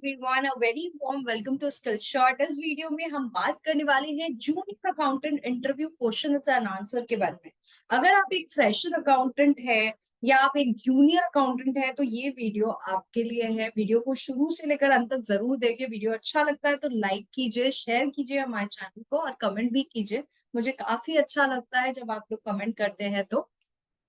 Everyone, a very warm welcome to Skill Shot. इस video में हम बात करने वाले हैं junior accountant interview questions and answer के बारे में। अगर आप एक फ्रेशर अकाउंटेंट है या आप एक जूनियर अकाउंटेंट है तो ये वीडियो आपके लिए है। वीडियो को शुरू से लेकर अंत तक जरूर देखें। वीडियो अच्छा लगता है तो लाइक कीजिए, शेयर कीजिए हमारे चैनल को और कमेंट भी कीजिए। मुझे काफी अच्छा लगता है जब आप लोग कमेंट करते हैं। तो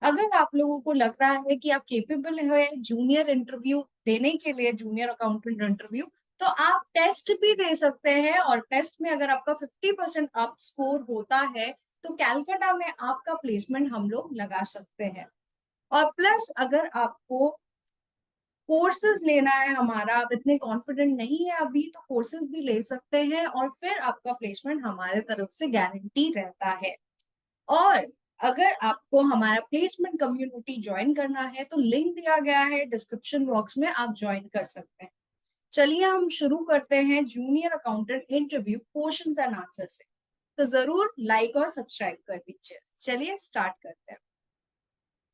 अगर आप लोगों को लग रहा है कि आप केपेबल है जूनियर इंटरव्यू देने के लिए, जूनियर अकाउंटेंट इंटरव्यू, तो आप टेस्ट भी दे सकते हैं। और टेस्ट में अगर आपका 50% अप स्कोर होता है तो कैलकाटा में आपका प्लेसमेंट हम लोग लगा सकते हैं। और प्लस अगर आपको कोर्सेज लेना है हमारा, आप इतने कॉन्फिडेंट नहीं है अभी, तो कोर्सेज भी ले सकते हैं और फिर आपका प्लेसमेंट हमारे तरफ से गारंटी रहता है। और अगर आपको हमारा प्लेसमेंट कम्युनिटी ज्वाइन करना है तो लिंक दिया गया है डिस्क्रिप्शन बॉक्स में, आप ज्वाइन कर सकते हैं। चलिए हम शुरू करते हैं junior accountant interview questions and answer से। तो जरूर लाइक और सब्सक्राइब कर दीजिए। चलिए स्टार्ट करते हैं।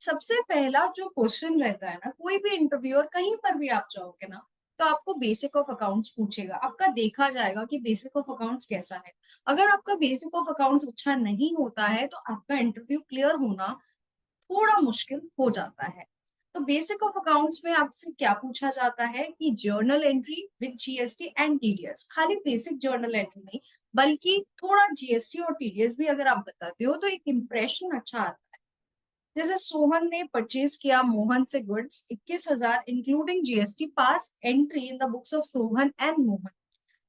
सबसे पहला जो क्वेश्चन रहता है ना, कोई भी इंटरव्यू और कहीं पर भी आप जाओगे ना, तो आपको बेसिक ऑफ अकाउंट्स पूछेगा। आपका देखा जाएगा कि बेसिक ऑफ अकाउंट्स कैसा है। अगर आपका बेसिक ऑफ अकाउंट्स अच्छा नहीं होता है तो आपका इंटरव्यू क्लियर होना थोड़ा मुश्किल हो जाता है। तो बेसिक ऑफ अकाउंट्स में आपसे क्या पूछा जाता है कि journal entry with GST and TDS. खाली बेसिक जर्नल एंट्री नहीं, बल्कि थोड़ा जीएसटी और टीडीएस भी अगर आप बताते हो तो एक इंप्रेशन अच्छा आता है। जैसे सोहन ने परचेज किया मोहन से goods 21,000 including GST, pass entry in the books of Sohan and Mohan.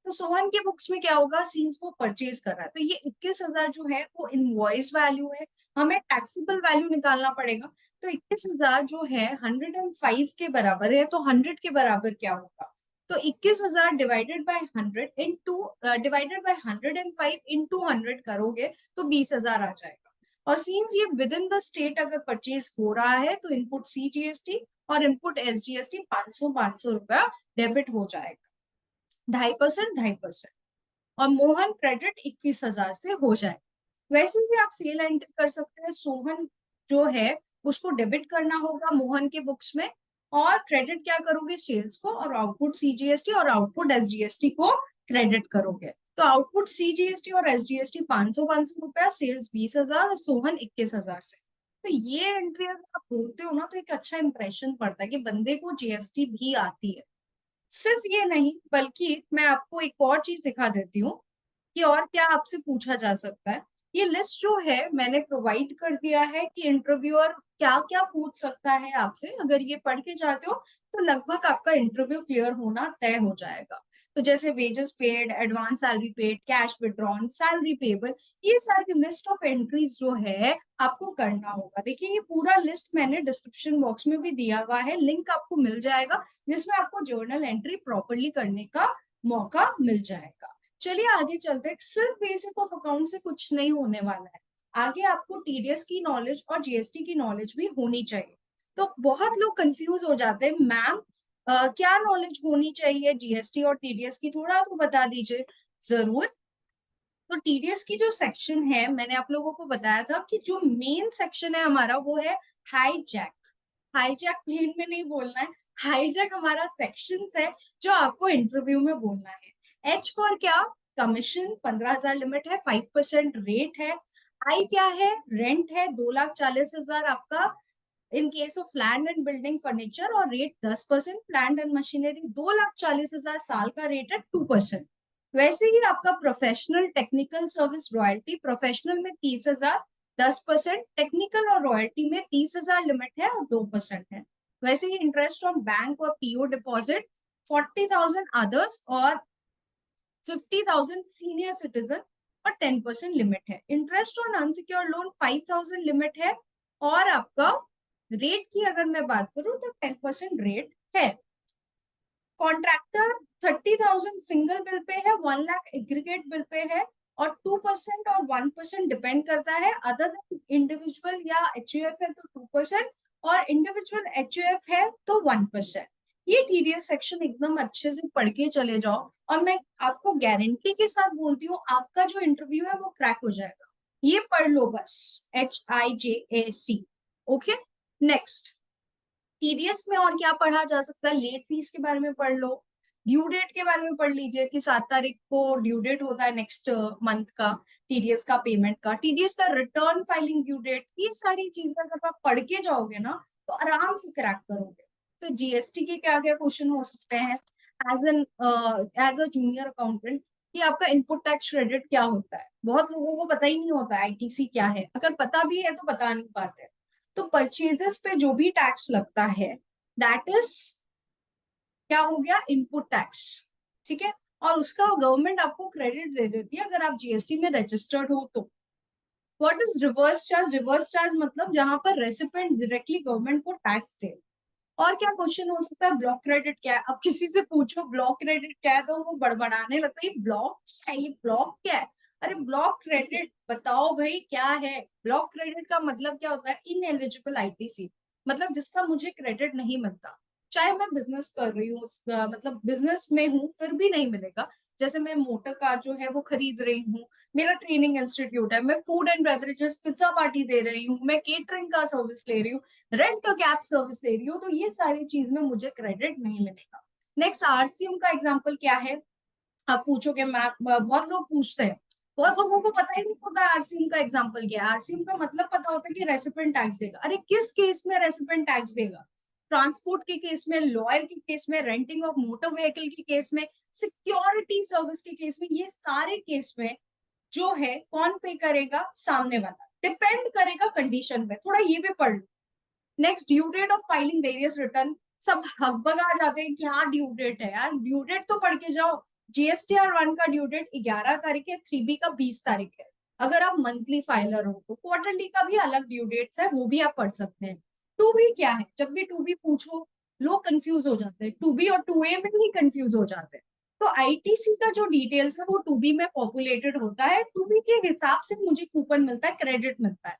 तो सोहन के बुक्स में क्या होगा, सीन्स वो परचेज कर रहा है, तो ये 21,000 जो है वो इनवॉइस वैल्यू है। हमें टैक्सेबल वैल्यू निकालना पड़ेगा। तो 21,000 जो है 105 के बराबर है, तो 100 के बराबर क्या होगा। तो 21,000 divided by 100 into divided by 105 into 100 करोगे तो 20,000 आ जाएगा। और सीन्स ये विद इन द स्टेट अगर परचेज हो रहा है तो इनपुट सी जीएसटी और इनपुट एस जीएसटी 500 रुपया डेबिट हो जाएगा। 2.5%, 2.5%। और मोहन क्रेडिट 21,000 से हो जाए। वैसे ही आप सेल एंटर कर सकते हैं। सोहन जो है उसको डेबिट करना होगा मोहन के बुक्स में, और क्रेडिट क्या करोगे, सेल्स को, और आउटपुट सीजीएसटी और आउटपुट एसजीएसटी को क्रेडिट करोगे। तो आउटपुट सीजीएसटी और एसजीएसटी 500 रुपया, सेल्स 20,000 और सोहन 21,000 से। तो ये एंट्री अगर आप बोलते हो ना तो एक अच्छा इंप्रेशन पड़ता है कि बंदे को जीएसटी भी आती है। सिर्फ ये नहीं, बल्कि मैं आपको एक और चीज दिखा देती हूँ कि और क्या आपसे पूछा जा सकता है। ये लिस्ट जो है मैंने प्रोवाइड कर दिया है कि इंटरव्यूअर क्या क्या पूछ सकता है आपसे। अगर ये पढ़ के जाते हो तो लगभग आपका इंटरव्यू क्लियर होना तय हो जाएगा। तो जैसे wages paid, advance salary paid, cash withdrawn, salary payable, ये सारी लिस्ट ऑफ एंट्रीज जो है आपको करना होगा। देखिए ये पूरा लिस्ट मैंने डिस्क्रिप्शन बॉक्स में भी दिया हुआ है, लिंक आपको मिल जाएगा, जिसमें आपको जर्नल एंट्री प्रॉपरली करने का मौका मिल जाएगा। चलिए आगे चलते हैं। सिर्फ बेसिक ऑफ अकाउंट से कुछ नहीं होने वाला है, आगे आपको टीडीएस की नॉलेज और जीएसटी की नॉलेज भी होनी चाहिए। तो बहुत लोग कंफ्यूज हो जाते हैं, मैम क्या नॉलेज होनी चाहिए जीएसटी और टीडीएस की, थोड़ा तो बता दीजिए। जरूर। तो टीडीएस की जो सेक्शन है, मैंने आप लोगों को बताया था कि जो मेन सेक्शन है हमारा वो है हाईजैक। हाईजैक प्लेन में नहीं बोलना है, हाईजैक हमारा सेक्शन है जो आपको इंटरव्यू में बोलना है। एच फॉर क्या, कमीशन 15,000 लिमिट है, 5% रेट है। आई क्या है, रेंट है, 2,40,000 आपका in case of land and building furniture, और रेट 10%। प्लांट एंड मशीनरी 2,40,000 साल का रेट है, 2%। वैसे ही आपका professional technical service royalty, professional में 30,000, 10%। टेक्निकल और रॉयल्टी में 30,000 लिमिट है और 2% है। वैसे ही इंटरेस्ट ऑन बैंक और पीओ डिपॉजिट 40,000 अदर्स और 50,000 सीनियर सिटीजन और 10% लिमिट है। Interest on unsecured loan 5,000 limit है। और आपका रेट की अगर मैं बात करूं तो 10% रेट है। कॉन्ट्रैक्टर 30,000 सिंगल बिल पे है, 1 लाख एग्रीगेट बिल पे है, और 2% और 1% डिपेंड करता है। अदर देन इंडिविजुअल या एचयूएफ है तो 2%, और इंडिविजुअल एचयूएफ है तो 1%। ये टीडीएस सेक्शन एकदम अच्छे से पढ़ के चले जाओ, और मैं आपको गारंटी के साथ बोलती हूँ आपका जो इंटरव्यू है वो क्रैक हो जाएगा। ये पढ़ लो बस, HIJAC। Okay, next. टीडीएस में और क्या पढ़ा जा सकता है, लेट फीस के बारे में पढ़ लो, ड्यू डेट के बारे में पढ़ लीजिए कि 7 तारीख को ड्यू डेट होता है नेक्स्ट मंथ का टीडीएस का पेमेंट का, टीडीएस का रिटर्न फाइलिंग ड्यू डेट। ये सारी चीजें अगर आप पढ़ के जाओगे ना तो आराम से क्रैक करोगे। तो जीएसटी के क्या क्या क्वेश्चन हो सकते हैं एज अ जूनियर अकाउंटेंट, कि आपका इनपुट टैक्स क्रेडिट क्या होता है। बहुत लोगों को पता ही नहीं होता आईटीसी क्या है, अगर पता भी है तो बता नहीं पाते। तो परचेजेस पे जो भी टैक्स लगता है दैट इज क्या हो गया, इनपुट टैक्स। ठीक है, और उसका गवर्नमेंट आपको क्रेडिट दे देती है अगर आप जीएसटी में रजिस्टर्ड हो तो। What is reverse charge? Reverse charge मतलब जहां पर रेसिपेंट डायरेक्टली गवर्नमेंट को टैक्स दे। और क्या क्वेश्चन हो सकता है, ब्लॉक क्रेडिट क्या है? अब किसी से पूछो ब्लॉक क्रेडिट क्या है तो वो बड़बड़ाने लगता है, ये ब्लॉक है, ये ब्लॉक क्या है? अरे ब्लॉक क्रेडिट बताओ भाई क्या है। ब्लॉक क्रेडिट का मतलब क्या होता है, इन एलिजिबल आईटीसी, मतलब जिसका मुझे क्रेडिट नहीं मिलता। चाहे मैं बिजनेस कर रही हूँ, मतलब बिजनेस में हूँ फिर भी नहीं मिलेगा। जैसे मैं मोटर कार जो है वो खरीद रही हूँ, मेरा ट्रेनिंग इंस्टीट्यूट है, मैं food and beverages pizza party दे रही हूँ, मैं केटरिंग का सर्विस ले रही हूँ, रेंट कैब सर्विस ले रही हूँ, तो ये सारी चीज में मुझे क्रेडिट नहीं मिलेगा। नेक्स्ट आरसीएम का एग्जांपल क्या है? आप पूछोगे, मैं बहुत लोग पूछते हैं, बहुत लोगों को पता ही नहीं होता आरसीएम का एग्जांपल क्या है। आरसीएम का मतलब पता होता है कि रेसिपेंट टैक्स देगा। अरे किस केस में रेसिपेंट टैक्स देगा? ट्रांसपोर्ट के केस में, लॉयर के केस में, रेंटिंग ऑफ मोटर व्हीकल के केस में, सिक्योरिटी सर्विस के केस में, ये सारे केस में जो है कौन पे करेगा? सामने वाला। डिपेंड करेगा कंडीशन पे, थोड़ा ये भी पढ़ लो। Next due date of filing various return. सब हकबग आ जाते हैं कि हाँ ड्यू डेट है, यार ड्यू डेट तो पढ़ के जाओ। जीएसटीआर 1 का ड्यू डेट 11 तारीख है, 3B का 20 तारीख है। अगर आप मंथली फाइलर हो तो क्वार्टरली का भी अलग ड्यू डेट्स है, वो भी आप पढ़ सकते हैं। 2B क्या है? जब भी 2B पूछो लोग कंफ्यूज हो जाते हैं, 2B और 2A में ही कंफ्यूज हो जाते हैं। तो आईटीसी का जो डिटेल्स है वो 2B में पॉपुलेटेड होता है, 2B के हिसाब से मुझे कूपन मिलता है, क्रेडिट मिलता है।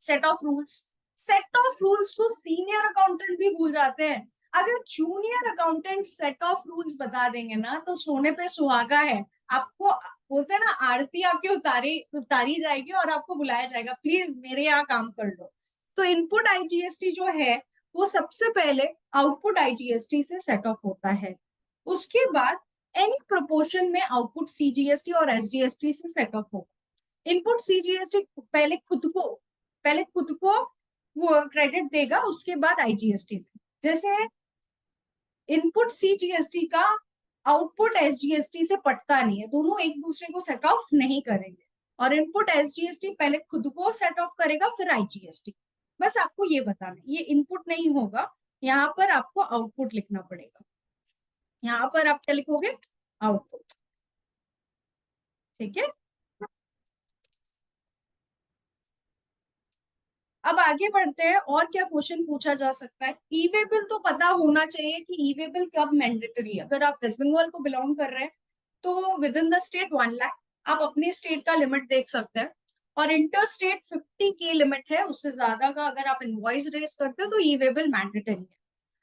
Set of rules, set of rules को सीनियर अकाउंटेंट भी भूल जाते हैं। अगर junior accountant set of rules बता देंगे ना तो सोने पे सुहागा है। आपको बोलते हैं ना, आरती आपकी उतारी उतारी जाएगी और आपको बुलाया जाएगा, प्लीज मेरे यहाँ काम कर लो। तो इनपुट आईजीएसटी जो है वो सबसे पहले आउटपुट आईजीएसटी से सेट ऑफ होता है। उसके बाद एनी प्रोपोर्शन में आउटपुट सीजीएसटी और एसजीएसटी से सेट ऑफ होगा। इनपुट सीजीएसटी पहले खुद को वो क्रेडिट देगा, उसके बाद आईजीएसटी से। जैसे इनपुट सीजीएसटी का आउटपुट एसजीएसटी से पटता नहीं है, दोनों एक दूसरे को सेट ऑफ नहीं करेंगे। और इनपुट एसजीएसटी पहले खुद को सेट ऑफ करेगा फिर आईजीएसटी। बस आपको ये बताना है, ये इनपुट नहीं होगा, यहाँ पर आपको आउटपुट लिखना पड़ेगा। यहाँ पर आप क्या लिखोगे? आउटपुट। ठीक है, अब आगे बढ़ते हैं। और क्या क्वेश्चन पूछा जा सकता है? ई वे बिल तो पता होना चाहिए कि ई वे बिल कब मैंडेटरी है। अगर आप वेस्ट बंगाल को बिलोंग कर रहे हैं तो with in the state 1 lakh, आप अपने स्टेट का लिमिट देख सकते हैं। और इंटर स्टेट 50K लिमिट है, उससे ज्यादा का अगर आप इनवॉइस रेस करते हो तो ई वे बिल मैंडेटरी है।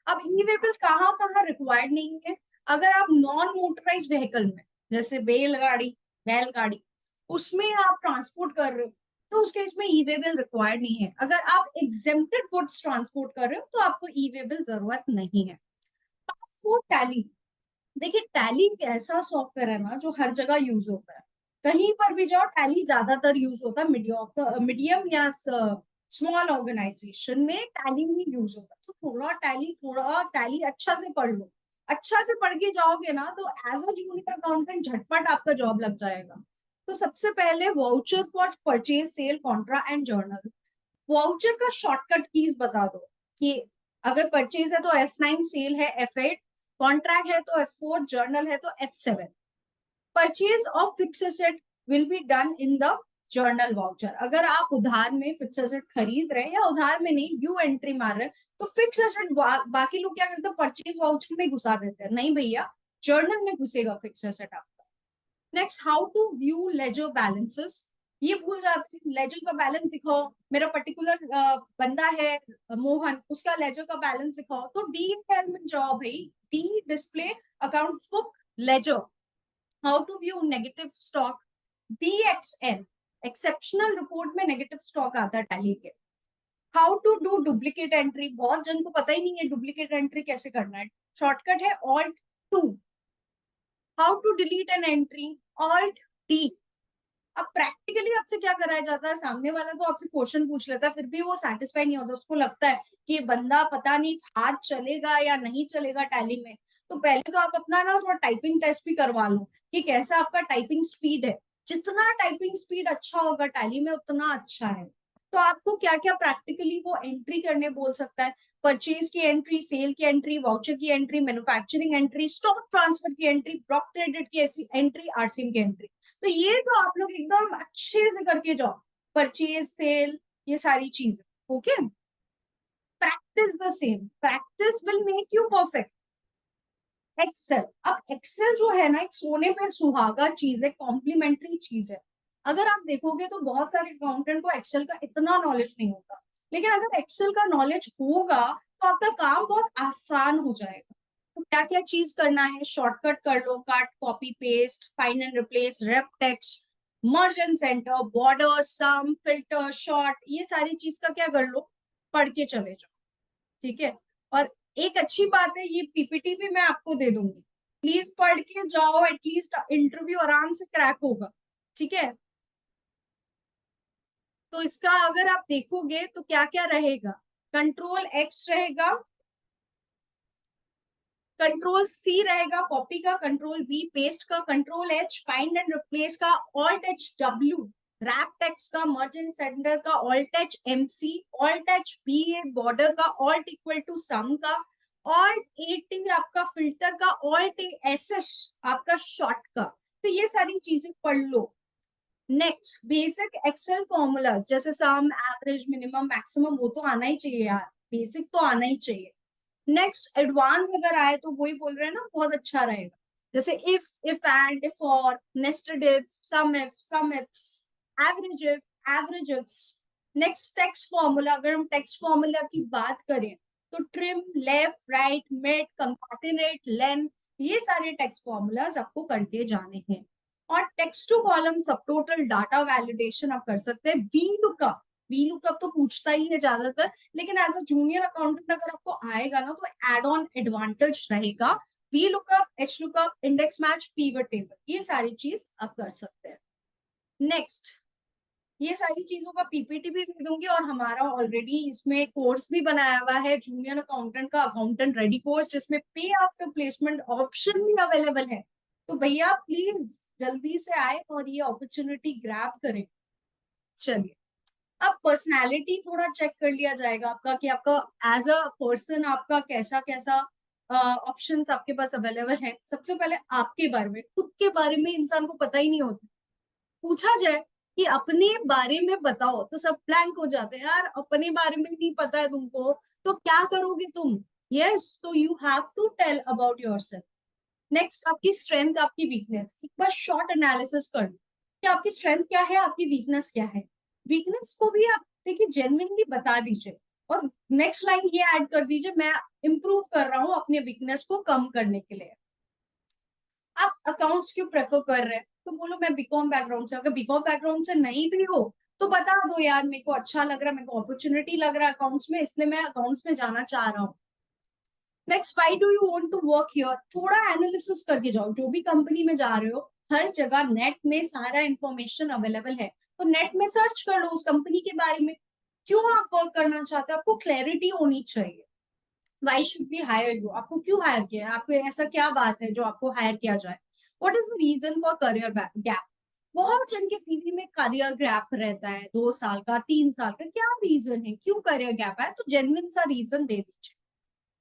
अब ई वे बिल कहाँ कहाँ रिक्वायर्ड नहीं है? अगर आप नॉन मोटराइज व्हीकल में, जैसे बैलगाड़ी उसमें आप ट्रांसपोर्ट कर रहे हो तो उसके इसमें ई वे बिल रिक्वायर्ड नहीं है। अगर आप एग्जेम्प्टेड गुड्स ट्रांसपोर्ट कर रहे हो तो आपको ई वे बिल जरूरत नहीं है। पासपोर्ट टैली, देखिए टैली एक ऐसा सॉफ्टवेयर है ना जो हर जगह यूज होता है। कहीं पर भी जाओ टैली ज्यादातर यूज होता है, मीडियम या स्मॉल ऑर्गेनाइजेशन में टैली ही यूज होता है। तो थोड़ा टैली अच्छा से पढ़ लो। अच्छा से पढ़ के जाओगे ना तो एज अ जूनियर अकाउंटेंट झटपट आपका जॉब लग जाएगा। तो सबसे पहले voucher for purchase sale Contra and journal. Voucher का शॉर्टकट कीज बता दो कि अगर परचेज है तो F9, सेल है F8, कॉन्ट्रैक्ट है तो F4, जर्नल है तो F7। Purchase of fix asset will be done in the journal voucher. अगर आप उधार में फिक्स एसेट खरीद रहे हैं या उधार में नहीं ड्यू एंट्री मार रहे हैं तो फिक्स एसेट बाकी लोग क्या करते हैं, परचेज वाउचर में घुसा देते हैं। नहीं भैया, जर्नल में घुसेगा फिक्स एसेट आपका। Next, how to view ledger balances. ये भूल जाते हैं, लेजर का बैलेंस दिखाओ। मेरा पर्टिकुलर बंदा है मोहन, उसका लेजर का बैलेंस दिखाओ तो डी में जाओ भाई, D display accounts book ledger. How to view negative stock, DXN exceptional report में नेगेटिव स्टॉक आता है टैली के। How to do duplicate entry, बहुत जन को पता ही नहीं है डुप्लीकेट एंट्री कैसे करना है। शॉर्टकट है Alt 2, how to delete an entry, alt D. अब प्रैक्टिकली आपसे क्या कराया जाता है, सामने वाला तो आपसे क्वेश्चन पूछ लेता है, फिर भी वो सेटिस्फाई नहीं होता, उसको लगता है कि ये बंदा पता नहीं हाथ चलेगा या नहीं चलेगा टैली में। तो पहले तो आप अपना ना थोड़ा टाइपिंग टेस्ट भी करवा लो कि कैसा आपका टाइपिंग स्पीड है। जितना टाइपिंग स्पीड अच्छा होगा टैली में उतना अच्छा है। तो आपको क्या क्या प्रैक्टिकली वो एंट्री करने बोल सकता है, परचेज की एंट्री, सेल की एंट्री, वाउचर की entry, manufacturing entry, stock transfer की एंट्री, ब्लॉक क्रेडिट की ऐसी एंट्री, आरसीएम की एंट्री। तो ये तो आप लोग एकदम अच्छे से करके जाओ, परचेज, सेल, ये सारी चीजें। Okay, practice the same, practice will make you perfect. Excel, अब एक्सेल जो है ना एक सोने पे सुहागा चीज है, कॉम्प्लीमेंट्री चीज है। अगर आप देखोगे तो बहुत सारे अकाउंटेंट को एक्सेल का इतना नॉलेज नहीं होता, लेकिन अगर एक्सेल का नॉलेज होगा तो आपका काम बहुत आसान हो जाएगा। तो क्या क्या चीज करना है, शॉर्टकट कर लो, cut, copy, paste, find and replace, wrap text, merge and centre, border, sum, filter, sort, ये सारी चीज का क्या कर लो, पढ़ के चले जाओ। ठीक है, और एक अच्छी बात है, ये पीपीटी भी मैं आपको दे दूंगी, प्लीज पढ़ के जाओ, एटलीस्ट इंटरव्यू आराम से क्रैक होगा। ठीक है, तो इसका अगर आप देखोगे तो क्या क्या रहेगा, कंट्रोल एक्स रहेगा, कंट्रोल सी रहेगा कॉपी का, कंट्रोल वी पेस्ट का, control H find and replace का, alt H W wrap text का, मर्ज एंड सेंटर का, alt H M C, alt H B A border का, ऑल्ट इक्वल टू सम का, alt A T आपका filter का, alt A S S आपका sort का। तो ये सारी चीजें पढ़ लो। नेक्स्ट, बेसिक एक्सेल फॉर्मूलाज जैसे सम, एवरेज, मिनिमम, मैक्सिमम, वो तो आना ही चाहिए यार, बेसिक तो आना ही चाहिए। नेक्स्ट, एडवांस अगर आए तो वही बोल रहे हैं ना, बहुत अच्छा रहेगा, जैसे if and, if or, nested if, sum ifs, average if, average ifs. Next, text formula, अगर हम टेक्स्ट फॉर्मूला की बात करें तो trim, left, right, mid, concatenate, length, ये सारे टेक्स्ट फॉर्मूलाज आपको करके जाने हैं। और text to column subtotal data validation आप कर सकते हैं। वी लुकअप, वी लुकअप तो पूछता ही है ज्यादातर, लेकिन एज अ जूनियर अकाउंटेंट अगर आपको आएगा ना तो एड ऑन एडवांटेज रहेगा। V lookup, H lookup, index match, pivot table, ये सारी चीज आप कर सकते हैं। नेक्स्ट, ये सारी चीजों का पीपीटी भी दे दूंगी, और हमारा ऑलरेडी इसमें कोर्स भी बनाया हुआ है जूनियर अकाउंटेंट का, अकाउंटेंट रेडी कोर्स, जिसमें पे आफ्टर प्लेसमेंट ऑप्शन भी अवेलेबल है। तो भैया प्लीज जल्दी से आए और ये अपॉर्चुनिटी ग्रैब करें। चलिए, अब पर्सनालिटी थोड़ा चेक कर लिया जाएगा आपका कि आपका एज अ पर्सन आपका कैसा कैसा ऑप्शंस आपके पास अवेलेबल है। सबसे पहले आपके बारे में, खुद के बारे में इंसान को पता ही नहीं होता। पूछा जाए कि अपने बारे में बताओ तो सब ब्लैंक हो जाते हैं, यार अपने बारे में नहीं पता है तुमको तो क्या करोगे तुम। यस, तो you have to tell about yourself. Next, आपकी स्ट्रेंथ, आपकी वीकनेस, एक बार शॉर्ट एनालिसिस कर लो कि आपकी स्ट्रेंथ क्या है, आपकी वीकनेस क्या है। वीकनेस को भी आप देखिए जेन्युइनली बता दीजिए, और नेक्स्ट लाइन ये ऐड कर दीजिए, मैं इंप्रूव कर रहा हूँ अपने वीकनेस को कम करने के लिए। आप अकाउंट्स क्यों प्रेफर कर रहे हैं, तो बोलो मैं बीकॉम बैकग्राउंड से, अगर बीकॉम बैकग्राउंड से नहीं भी हो तो बता दो यार मेरे को अच्छा लग रहा है, मेरे को अपॉर्चुनिटी लग रहा है अकाउंट्स में, इसलिए मैं अकाउंट्स में जाना चाह रहा हूँ। Next, why do you want to work here, थोड़ा एनालिसिस करके जाओ, जो भी कंपनी में जा रहे हो हर जगह नेट में सारा इंफॉर्मेशन अवेलेबल है, तो नेट में सर्च कर लो उस कंपनी के बारे में, क्यों आप वर्क करना चाहते हो, आपको क्लैरिटी होनी चाहिए। Why should be hire you, आपको क्यों हायर किया है, आपको ऐसा क्या बात है जो आपको हायर किया जाए। What is the reason for career gap, बहुत जन के सीवी में करियर गैप रहता है, 2 साल का, 3 साल का, क्या रीजन है, क्यों करियर गैप है, तो जेन्युइन सा रीजन दे दीजिए।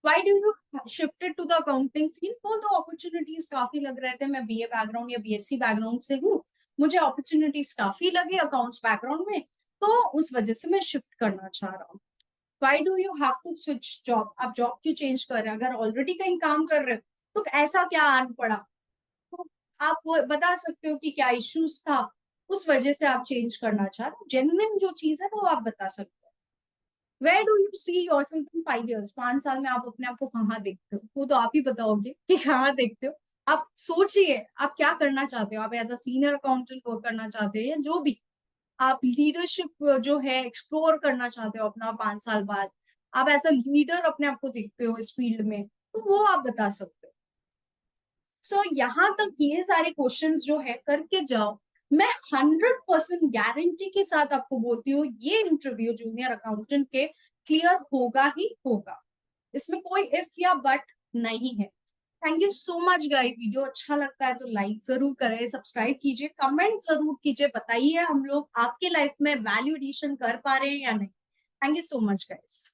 Why do you shifted to the accounting field? बोल दो अपॉर्चुनिटीज काफी लग रहे थे, मैं बीए बैकग्राउंड या बीएससी बैकग्राउंड से हूँ, मुझे अपॉर्चुनिटीज काफी लगे अकाउंट्स बैकग्राउंड में, तो उस वजह से मैं शिफ्ट करना चाह रहा हूँ। Why do you have to switch job, आप जॉब क्यों चेंज कर रहे हैं, अगर ऑलरेडी कहीं काम कर रहे हो तो ऐसा क्या आन पड़ा, तो आप वो बता सकते हो कि क्या इश्यूज था, उस वजह से आप चेंज करना चाह रहे हो, जेन्युइन जो चीज है वो आप बता सकते हो। Where do you see yourself in 5 years, 5 साल में आप अपने आप को कहाँ देखते हो, वो तो आप ही बताओगे कि कहाँ देखते हो। आप सोचिए आप क्या करना चाहते हो, आप as a senior accountant work करना चाहते हो या जो भी, आप लीडरशिप जो है एक्सप्लोर करना चाहते हो अपना 5 साल बाद, आप एज अ लीडर अपने आप को देखते हो इस फील्ड में, तो वो आप बता सकते हो। सो यहाँ तक ये सारे क्वेश्चंस जो है करके जाओ। मैं 100% गारंटी के साथ आपको बोलती हूँ ये इंटरव्यू जूनियर अकाउंटेंट के क्लियर होगा ही होगा, इसमें कोई इफ या बट नहीं है। Thank you so much guys, video अच्छा लगता है तो लाइक जरूर करें, सब्सक्राइब कीजिए, कमेंट जरूर कीजिए, बताइए हम लोग आपके लाइफ में वैल्यू एडिशन कर पा रहे हैं या नहीं। Thank you so much guys.